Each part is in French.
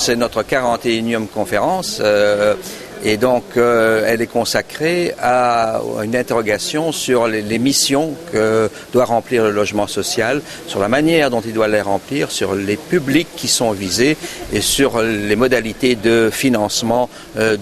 C'est notre 41e conférence. Et donc, elle est consacrée à une interrogation sur les missions que doit remplir le logement social, sur la manière dont il doit les remplir, sur les publics qui sont visés et sur les modalités de financement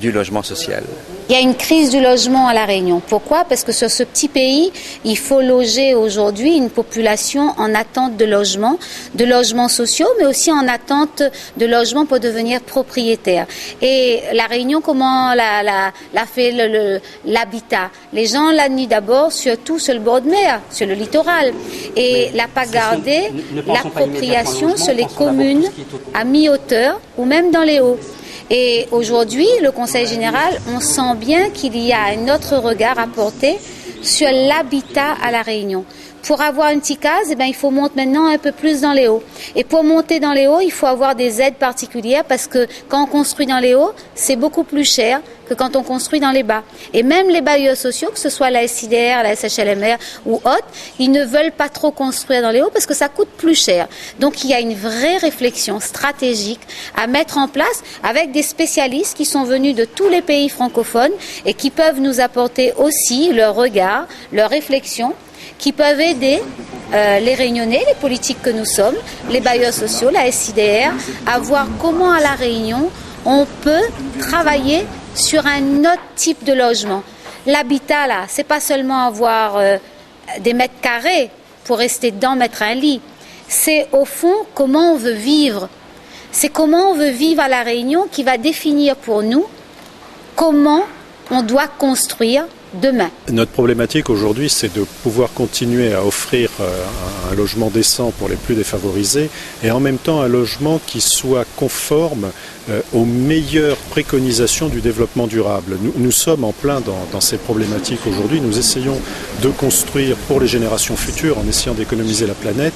du logement social. Il y a une crise du logement à La Réunion. Pourquoi? Parce que sur ce petit pays, il faut loger aujourd'hui une population en attente de logements sociaux, mais aussi en attente de logements pour devenir propriétaire. Et La Réunion, comment l'a fait l'habitat? Les gens l'ont mis d'abord surtout sur le bord de mer, sur le littoral. Et n'a pas gardé l'appropriation sur les communes à mi-hauteur ou même dans les hauts. Et aujourd'hui, le Conseil général, on sent bien qu'il y a un autre regard à porter sur l'habitat à La Réunion. Pour avoir une petite case, il faut monter maintenant un peu plus dans les hauts. Et pour monter dans les hauts, il faut avoir des aides particulières parce que quand on construit dans les hauts, c'est beaucoup plus cher que quand on construit dans les bas. Et même les bailleurs sociaux, que ce soit la SIDR, la SHLMR ou autres, ils ne veulent pas trop construire dans les hauts parce que ça coûte plus cher. Donc il y a une vraie réflexion stratégique à mettre en place avec des spécialistes qui sont venus de tous les pays francophones et qui peuvent nous apporter aussi leur regard, leur réflexion, qui peuvent aider les Réunionnais, les politiques que nous sommes, les bailleurs sociaux, la SIDR, à voir comment à La Réunion on peut travailler sur un autre type de logement. L'habitat, là, c'est pas seulement avoir des mètres carrés pour rester dedans, mettre un lit. C'est au fond comment on veut vivre. C'est comment on veut vivre à La Réunion qui va définir pour nous comment on doit construire demain. Notre problématique aujourd'hui, c'est de pouvoir continuer à offrir un logement décent pour les plus défavorisés et en même temps un logement qui soit conforme aux meilleures préconisations du développement durable. Nous sommes en plein dans ces problématiques aujourd'hui. Nous essayons de construire pour les générations futures en essayant d'économiser la planète,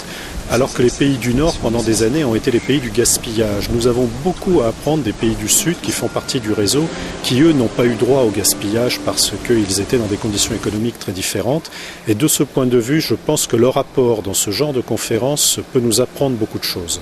alors que les pays du Nord, pendant des années, ont été les pays du gaspillage. Nous avons beaucoup à apprendre des pays du Sud qui font partie du réseau, qui eux n'ont pas eu droit au gaspillage parce qu'ils étaient dans des conditions économiques très différentes. Et de ce point de vue, je pense que leur apport dans ce genre de conférence peut nous apprendre beaucoup de choses.